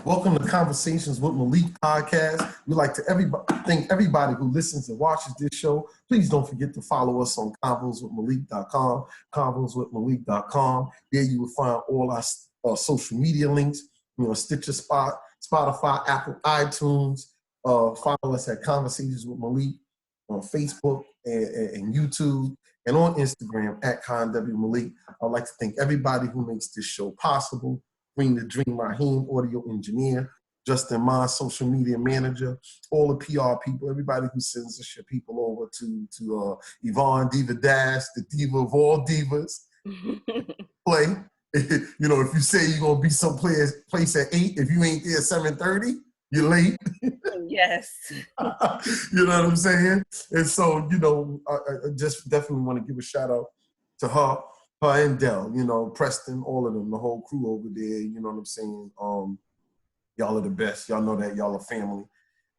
Welcome to Conversations with Malik podcast. We'd like to thank everybody who listens and watches this show. Please don't forget to follow us on convoswithmalik.com, convoswithmalik.com. There you will find all our social media links, Stitcher, Spotify, Apple, iTunes. Follow us at Conversations with Malik on Facebook and YouTube, and on Instagram at ConWMalik. I'd like to thank everybody who makes this show possible. Bring the Dream Raheem, audio engineer, Justin Ma, social media manager, all the PR people, everybody who sends us your people over to Yvonne Diva Dash, the diva of all divas. Play. If you say you're gonna be someplace at 8, if you ain't there at 7:30, you're late. Yes. You know what I'm saying? And so, I just definitely want to give a shout out to her and Dell, Preston, all of them, the whole crew over there, you know what I'm saying? Y'all are the best. Y'all know that. Y'all are family.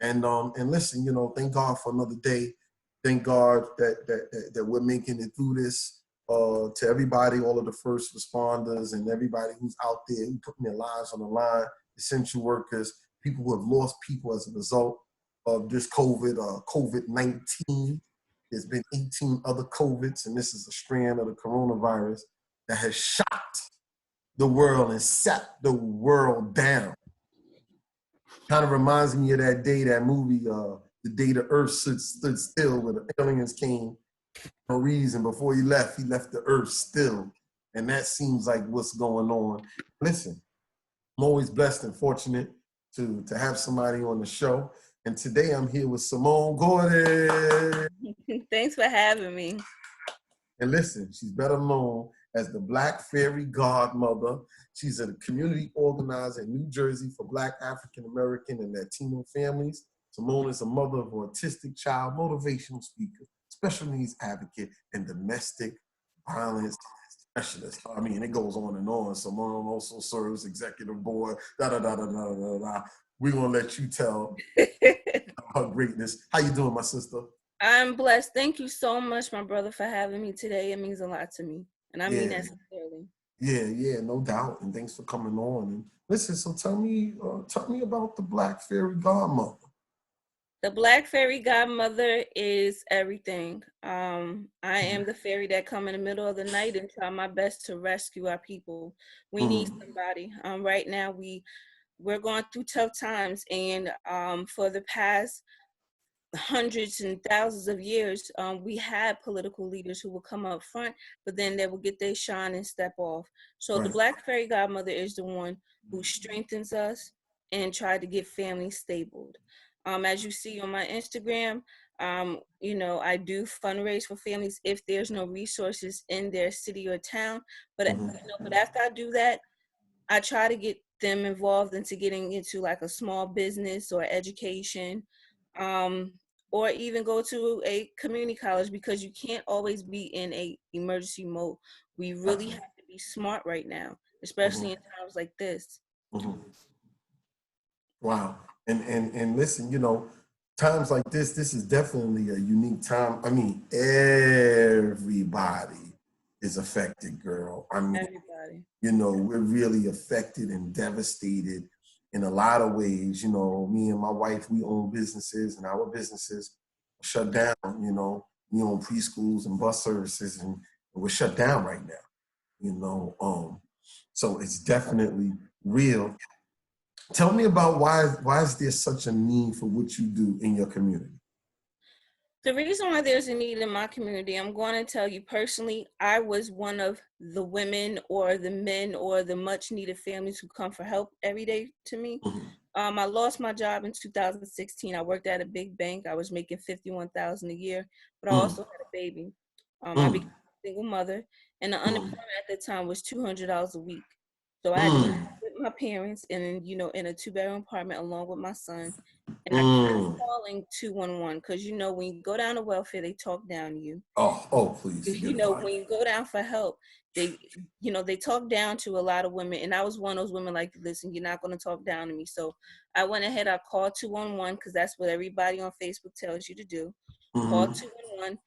And listen, thank God for another day. Thank God that we're making it through this. To everybody, all of the first responders and everybody who's out there who putting their lives on the line, essential workers, people who have lost people as a result of this COVID-19. There's been 18 other COVIDs, and this is a strand of the coronavirus that has shocked the world and sat the world down. Kind of reminds me of that movie, The Day the Earth Stood Still, where the aliens came for no reason. Before he left the Earth still. And that seems like what's going on. Listen, I'm always blessed and fortunate to have somebody on the show. And today I'm here with Simone Gordon. Thanks for having me. And listen, she's better known as the Black Fairy Godmother. She's a community organizer in New Jersey for Black African-American and Latino families. Simone is a mother of an autistic child, motivational speaker, special needs advocate, and domestic violence specialist. I mean, it goes on and on. Simone also serves executive board, We're going to let you tell her greatness. How you doing, my sister? I'm blessed. Thank you so much, my brother, for having me today. It means a lot to me. And I mean that sincerely. Yeah, no doubt. And thanks for coming on. And listen, so tell me about the Black Fairy Godmother. The Black Fairy Godmother is everything. I am the fairy that come in the middle of the night and try my best to rescue our people. We need somebody. Right now, we're going through tough times, and for the past hundreds and thousands of years, we had political leaders who will come up front, but then they will get their shine and step off. So the Black Fairy Godmother is the one who strengthens us and try to get families stabled. As you see on my Instagram, I do fundraise for families if there's no resources in their city or town. But but after I do that, I try to get them involved into getting into like a small business or education, or even go to a community college, because you can't always be in a emergency mode. We really have to be smart right now, especially in times like this. Wow. And listen, times like this is definitely a unique time. I mean, everybody is affected, girl. I mean, everybody. We're really affected and devastated in a lot of ways. Me and my wife, we own businesses, and our businesses are shut down. We own preschools and bus services, and we're shut down right now. So it's definitely real. Tell me about why is there such a need for what you do in your community? The reason why there's a need in my community, I'm going to tell you personally, I was one of the women or the men or the much needed families who come for help every day to me. I lost my job in 2016. I worked at a big bank. I was making $51,000 a year, but I also had a baby. I became a single mother, and the unemployment at the time was $200 a week. So I had to live with my parents in a 2-bedroom apartment along with my son. And I kept calling 211 because, when you go down to welfare, they talk down to you. Oh, please. When you go down for help, they talk down to a lot of women. And I was one of those women like, listen, you're not going to talk down to me. So I went ahead, I called 211 because that's what everybody on Facebook tells you to do. Call 211.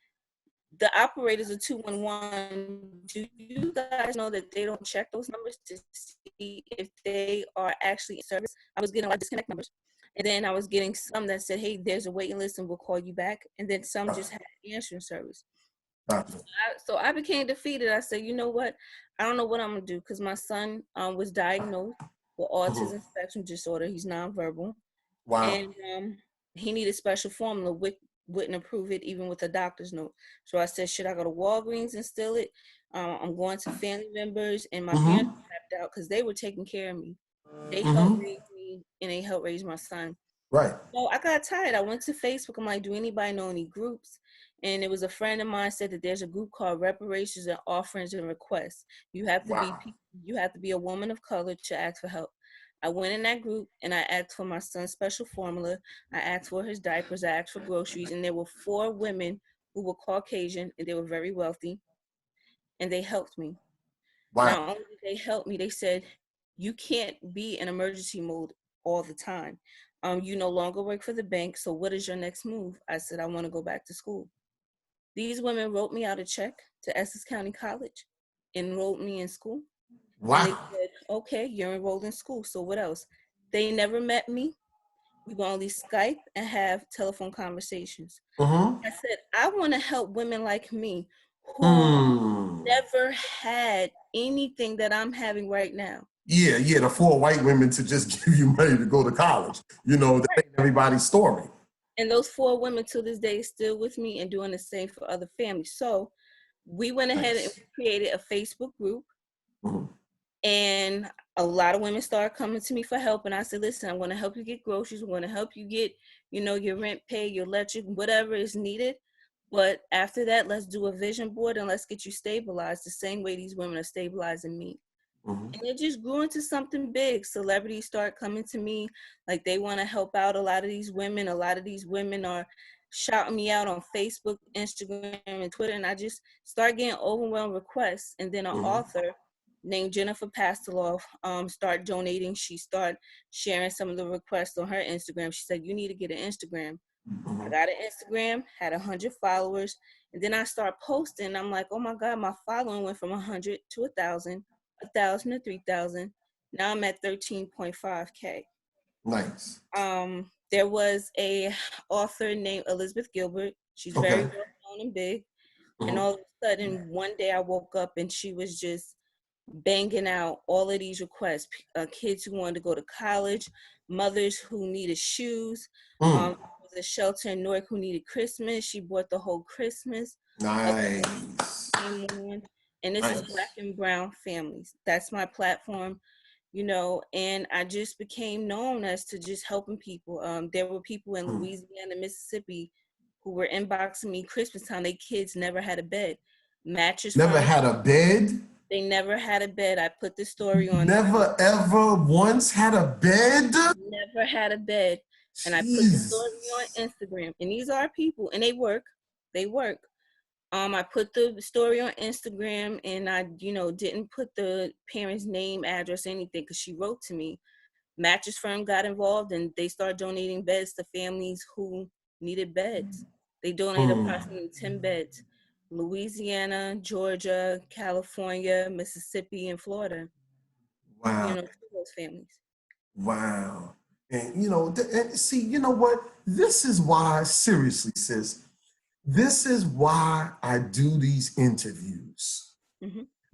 the operators of 211, do you guys know that they don't check those numbers to see if they are actually in service? I was getting a lot of disconnect numbers. And then I was getting some that said, hey, there's a waiting list and we'll call you back. And then some just had answering service. Gotcha. So I became defeated. I said, you know what? I don't know what I'm going to do, because my son was diagnosed with autism spectrum disorder. He's nonverbal. Wow. And he needed special formula, wouldn't approve it even with a doctor's note. So I said, should I go to Walgreens and steal it? I'm going to family members, and my parents tapped out because they were taking care of me. They helped raise me, and they helped raise my son. Right. So I got tired. I went to Facebook. I'm like, do anybody know any groups? And it was a friend of mine said that there's a group called Reparations and Offerings and Requests. You have to be a woman of color to ask for help. I went in that group and I asked for my son's special formula. I asked for his diapers. I asked for groceries. And there were 4 women who were Caucasian, and they were very wealthy. And they helped me. Wow. Not only did they help me, they said, you can't be in emergency mode all the time. You no longer work for the bank. So what is your next move? I said, I want to go back to school. These women wrote me out a check to Essex County College, enrolled me in school. Wow. And they said, okay, you're enrolled in school. So what else? They never met me. We would only Skype and have telephone conversations. I said, I want to help women like me who never had anything that I'm having right now. Yeah, the 4 white women to just give you money to go to college. You know, that ain't everybody's story. And those 4 women to this day still with me and doing the same for other families. So we went ahead and created a Facebook group. And a lot of women started coming to me for help. And I said, listen, I'm going to help you get groceries. I'm going to help you get, your rent paid, your electric, whatever is needed. But after that, let's do a vision board and let's get you stabilized the same way these women are stabilizing me. And it just grew into something big. Celebrities start coming to me like they want to help out a lot of these women. A lot of these women are shouting me out on Facebook, Instagram, and Twitter. And I just start getting overwhelmed requests. And then an author named Jennifer Pasteloff start donating. She started sharing some of the requests on her Instagram. She said, you need to get an Instagram. I got an Instagram, had 100 followers. And then I start posting. I'm like, oh my God, my following went from 100 to 1,000. 1,000 to 3,000. Now I'm at 13.5K. Nice. There was a author named Elizabeth Gilbert. She's very well known and big. And all of a sudden, one day I woke up and she was just banging out all of these requests. Kids who wanted to go to college, mothers who needed shoes. There was a shelter in Newark who needed Christmas. She bought the whole Christmas. Nice. And this is Black and Brown families. That's my platform, and I just became known as to just helping people. There were people in Louisiana, Mississippi who were inboxing me Christmas time. Their kids never had a bed. Mattress Never firm, had a bed? They never had a bed. I put the story on. Never ever once had a bed? Never had a bed. And I put the story on Instagram. And these are people, and they work. I put the story on Instagram, and I, didn't put the parent's name, address, anything, because she wrote to me. Mattress firm got involved, and they started donating beds to families who needed beds. They donated approximately 10 beds. Louisiana, Georgia, California, Mississippi, and Florida. Wow. To those families. Wow. And see, you know what? This is why, seriously, sis, this is why I do these interviews.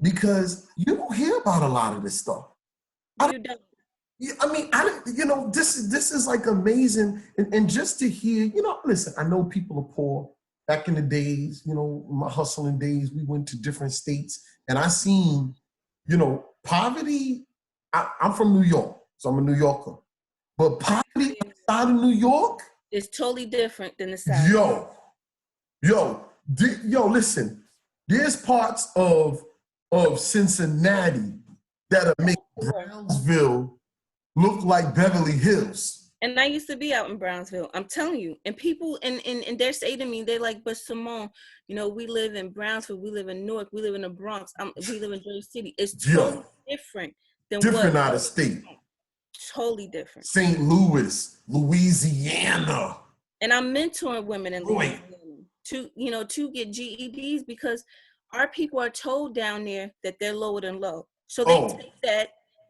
Because you don't hear about a lot of this stuff. You don't. This is like amazing. And just to hear, listen, I know people are poor. Back in the days, my hustling days, we went to different states and I seen, poverty. I'm from New York, so I'm a New Yorker. But poverty outside of New York is totally different than the South. Listen, there's parts of Cincinnati that are making Brownsville look like Beverly Hills. And I used to be out in Brownsville. I'm telling you. And people, and they're saying to me, they're like, but Simone, we live in Brownsville, we live in Newark, we live in the Bronx, we live in Jersey City. It's totally different than different out of state. Totally different. St. Louis, Louisiana. And I'm mentoring women in Louisiana to get GEDs, because our people are told down there that they're lower than low. So Oh,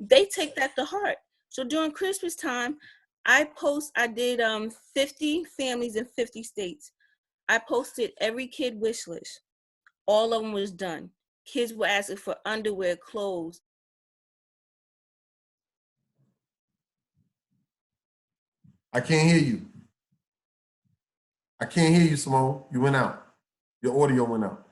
they take that to heart. So during Christmas time, I did 50 families in 50 states. I posted every kid wish list. All of them was done. Kids were asking for underwear, clothes. I can't hear you. I can't hear you, Simone. You went out. Your audio went out.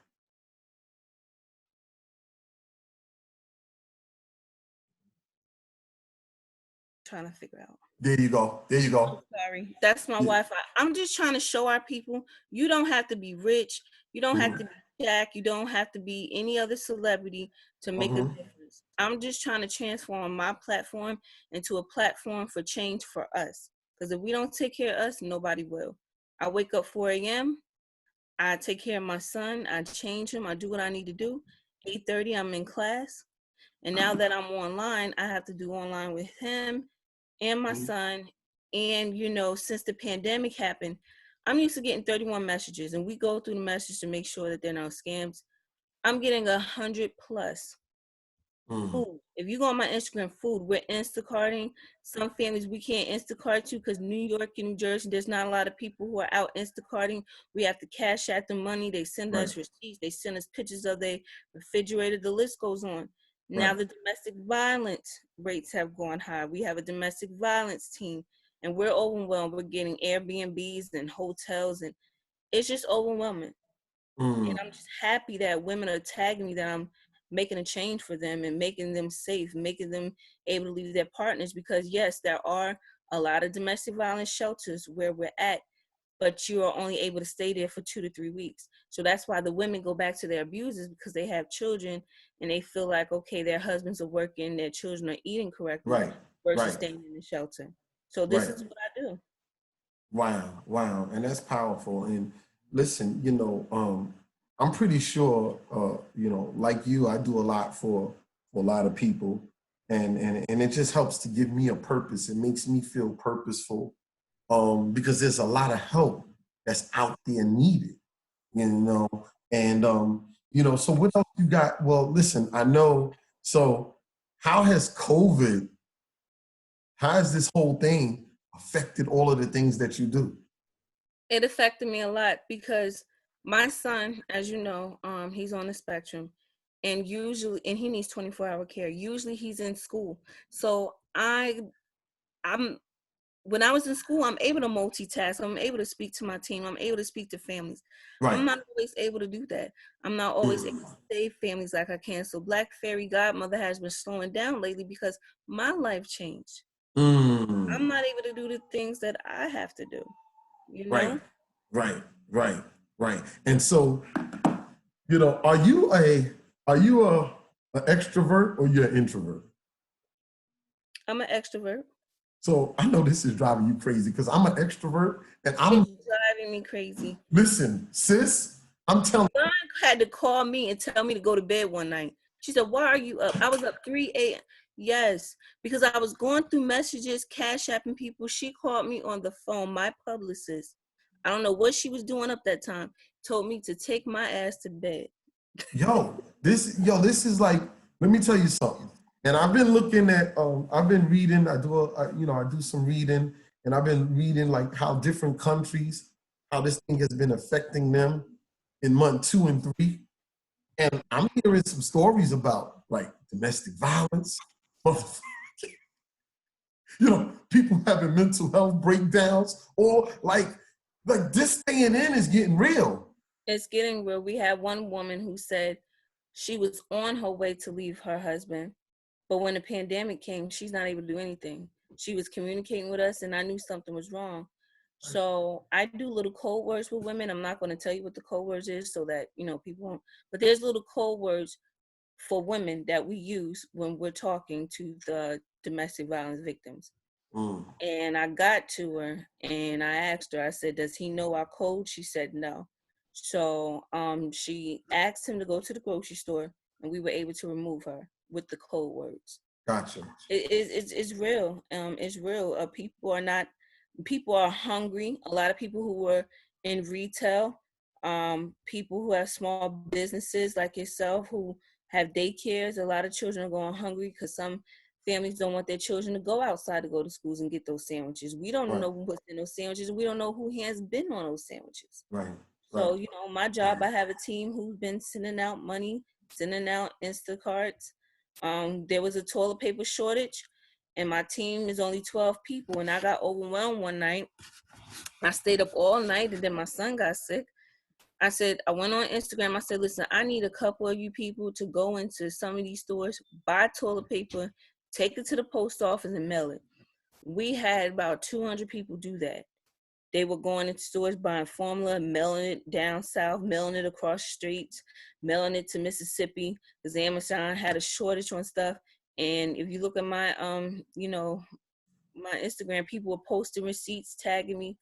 Trying to figure out. There you go. There you go. Oh, sorry, that's my Wi-Fi. I'm just trying to show our people you don't have to be rich. You don't have to be Jack. You don't have to be any other celebrity to make a difference. I'm just trying to transform my platform into a platform for change for us. Because if we don't take care of us, nobody will. I wake up 4 a.m. I take care of my son. I change him. I do what I need to do. 8:30, I'm in class. And now that I'm online, I have to do online with him and my son. And, since the pandemic happened, I'm used to getting 31 messages, and we go through the messages to make sure that they're not scams. I'm getting 100 plus. Food. If you go on my Instagram, food, we're Instacarting. Some families we can't Instacart to because New York and New Jersey, there's not a lot of people who are out Instacarting. We have to cash out the money. They send us receipts. They send us pictures of their refrigerator. The list goes on. Now the domestic violence rates have gone high. We have a domestic violence team, and we're overwhelmed. We're getting Airbnbs and hotels, and it's just overwhelming. And I'm just happy that women are tagging me, that I'm making a change for them and making them safe, making them able to leave their partners. Because yes, there are a lot of domestic violence shelters where we're at, but you are only able to stay there for 2 to 3 weeks. So that's why the women go back to their abusers, because they have children and they feel like, okay, their husbands are working, their children are eating correctly, versus staying in the shelter. So this is what I do. Wow. And that's powerful. And listen, I'm pretty sure, like you, I do a lot for a lot of people. And it just helps to give me a purpose. It makes me feel purposeful, because there's a lot of help that's out there needed, And, so what else you got? Well, listen, I know. So how has this whole thing affected all of the things that you do? It affected me a lot because my son, as you know, he's on the spectrum, and he needs 24-hour care. Usually he's in school. So I'm when I was in school, I'm able to multitask. I'm able to speak to my team. I'm able to speak to families. I'm not always able to do that. I'm not always able to save families like I can. So Black Fairy Godmother has been slowing down lately because my life changed. I'm not able to do the things that I have to do, Right. And so, are you a extrovert or you're an introvert? I'm an extrovert. So I know this is driving you crazy because I'm an extrovert and It's driving me crazy. Listen, sis, I'm telling you. Had to call me and tell me to go to bed one night. She said, "Why are you up?" I was up 3 a.m. Yes, because I was going through messages, cash apping people. She called me on the phone, my publicist. I don't know what she was doing up that time. Told me to take my ass to bed. This is like, let me tell you something. And I've been looking at, I've been reading, I do some reading, and I've been reading like how different countries, how this thing has been affecting them in month 2 and 3. And I'm hearing some stories about like domestic violence, people having mental health breakdowns, or like this staying in is getting real. It's getting real. We had one woman who said she was on her way to leave her husband, but when the pandemic came, she's not able to do anything. She was communicating with us, and I knew something was wrong. So I do little code words with women. I'm not going to tell you what the code words is so that, people won't. But there's little code words for women that we use when we're talking to the domestic violence victims. And I got to her and I asked her, I said, "Does he know our code?" She said no. So she asked him to go to the grocery store, and we were able to remove her with the code words. Gotcha. It's real. It's real. People are hungry. A lot of people who were in retail people who have small businesses like yourself who have daycares. A lot of children are going hungry because some families don't want their children to go outside to go to schools and get those sandwiches. We don't Right. know what's in those sandwiches. We don't know who has been on those sandwiches. Right. Right. So, my job, I have a team who's been sending out money, sending out Instacarts. There was a toilet paper shortage, and my team is only 12 people, and I got overwhelmed one night. I stayed up all night, and then my son got sick. I went on Instagram. I said, listen, I need a couple of you people to go into some of these stores, buy toilet paper, take it to the post office, and mail it. We had about 200 people do that. They were going into stores buying formula, mailing it down south, mailing it across streets, mailing it to Mississippi because Amazon had a shortage on stuff. And if you look at my my Instagram, people were posting receipts, tagging me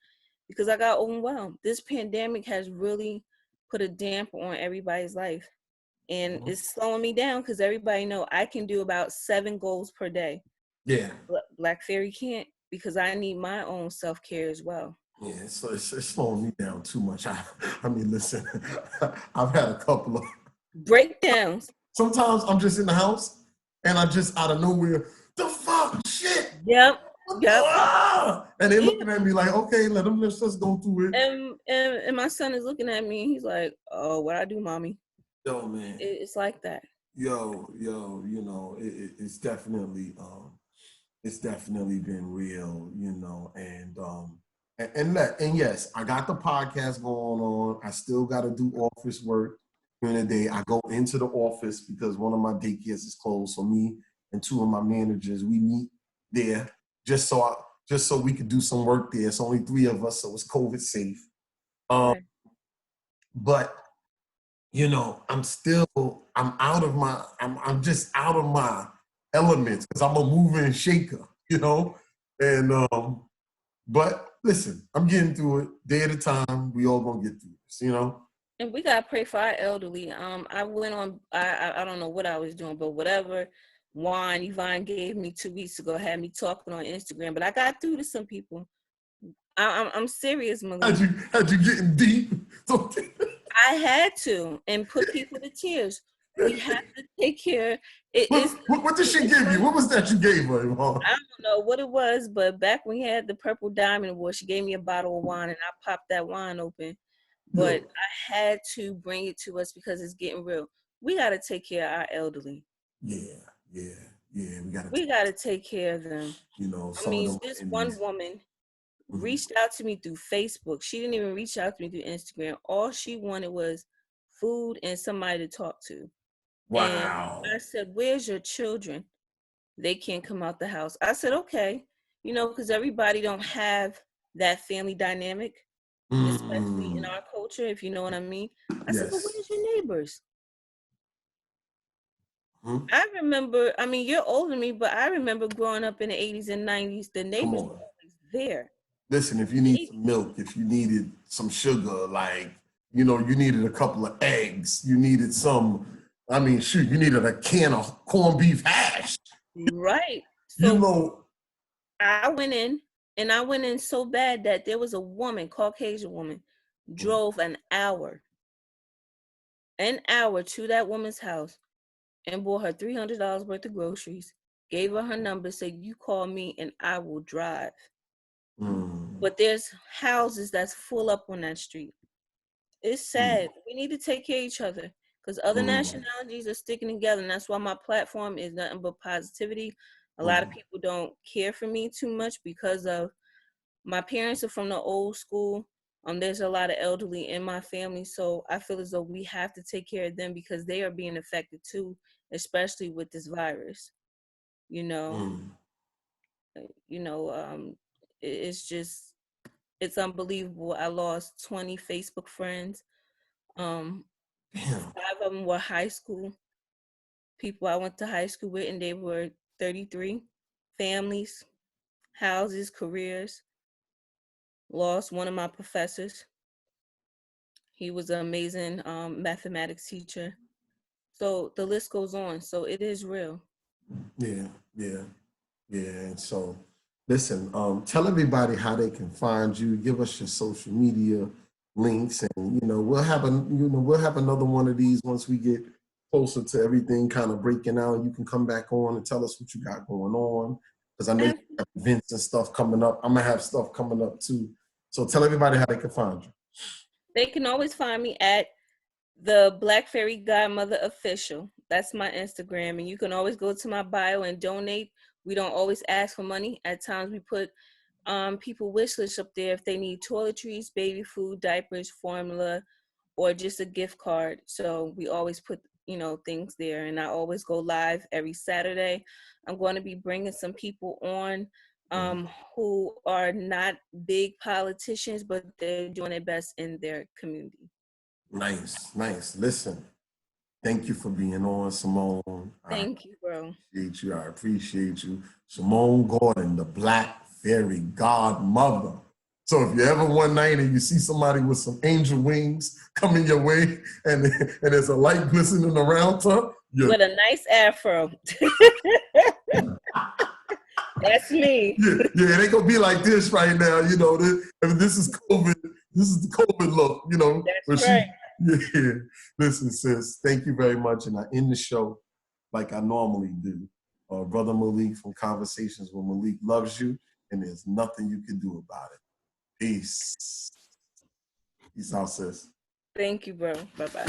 because I got overwhelmed. This pandemic has really put a damper on everybody's life. And it's slowing me down because everybody know I can do about 7 goals per day. Yeah. Black Fairy can't because I need my own self-care as well. Yeah, so it's slowing me down too much. I mean, listen, I've had a couple of breakdowns. Sometimes I'm just in the house and I just out of nowhere, the fuck shit. Yep. And they're looking at me like, okay, let's just go through it. And my son is looking at me and he's like, oh, what I do, mommy? Yo, man. It's like that. Yo, it's definitely been real, and yes, I got the podcast going on. I still got to do office work during the day. I go into the office because one of my daycares is closed. So me and 2 of my managers, we meet there just so we could do some work there. It's only 3 of us, so it's COVID safe. Right. But I'm just out of my elements because I'm a mover and shaker, and but listen, I'm getting through it day at a time. We all gonna get through this, And we gotta pray for our elderly. I went on. I don't know what I was doing, but whatever wine Yvonne gave me 2 weeks ago had me talking on Instagram. But I got through to some people. I'm serious, Malik. Had you getting deep? I had to and put people to tears. We have to take care. What did she give you? What was that you gave her, Yvonne? I don't know what it was, but back when we had the Purple Diamond Award, she gave me a bottle of wine and I popped that wine open. But I had to bring it to us because it's getting real. We got to take care of our elderly. Yeah. We got to take care of them. I mean, this one woman reached out to me through Facebook. She didn't even reach out to me through Instagram. All she wanted was food and somebody to talk to. Wow. And I said, where's your children? They can't come out the house. I said, okay, because everybody don't have that family dynamic, especially in our culture, if you know what I mean. I said, but where's your neighbors? I remember, you're older than me, but I remember growing up in the 80s and 90s, the neighbors were always there. Listen, if you need some milk, if you needed some sugar, you needed a couple of eggs, you needed you needed a can of corned beef hash. Right. So I went in so bad that there was a woman, Caucasian woman, drove an hour to that woman's house and bought her $300 worth of groceries, gave her number, said, you call me and I will drive. But there's houses that's full up on that street. It's sad. We need to take care of each other because other nationalities are sticking together. And that's why my platform is nothing but positivity. A lot of people don't care for me too much because of my parents are from the old school. There's a lot of elderly in my family. So I feel as though we have to take care of them because they are being affected too, especially with this virus. It's unbelievable. I lost 20 Facebook friends. 5 of them were high school people I went to high school with, and they were 33. Families, houses, careers. Lost one of my professors. He was an amazing mathematics teacher. So the list goes on. So it is real. Yeah. And so, listen, tell everybody how they can find you. Give us your social media. links, and we'll have another one of these once we get closer to everything kind of breaking out. You can come back on and tell us what you got going on, because I know you have events and stuff coming up. I'm gonna have stuff coming up too. So tell everybody how they can find you. They can always find me at the Black Fairy Godmother Official. That's my Instagram, and you can always go to my bio and donate. We don't always ask for money. At times we put people wish list up there if they need toiletries, baby food, diapers, formula, or just a gift card. So we always put things there, and I always go live every Saturday. I'm going to be bringing some people on who are not big politicians, but they're doing their best in their community. Nice. Listen, thank you for being on, Simone. Thank you, bro. I appreciate you. Simone Gordon, the Black Fairy Godmother. So if you're ever one night and you see somebody with some angel wings coming your way and there's a light glistening around her, with a nice afro. That's me. Yeah, they gonna be like this right now. This is COVID. This is the COVID look. That's right. Yeah. Listen, sis, thank you very much. And I end the show like I normally do. Brother Malik from Conversations with Malik loves you, and there's nothing you can do about it. Peace. Peace out, sis. Thank you, bro. Bye-bye.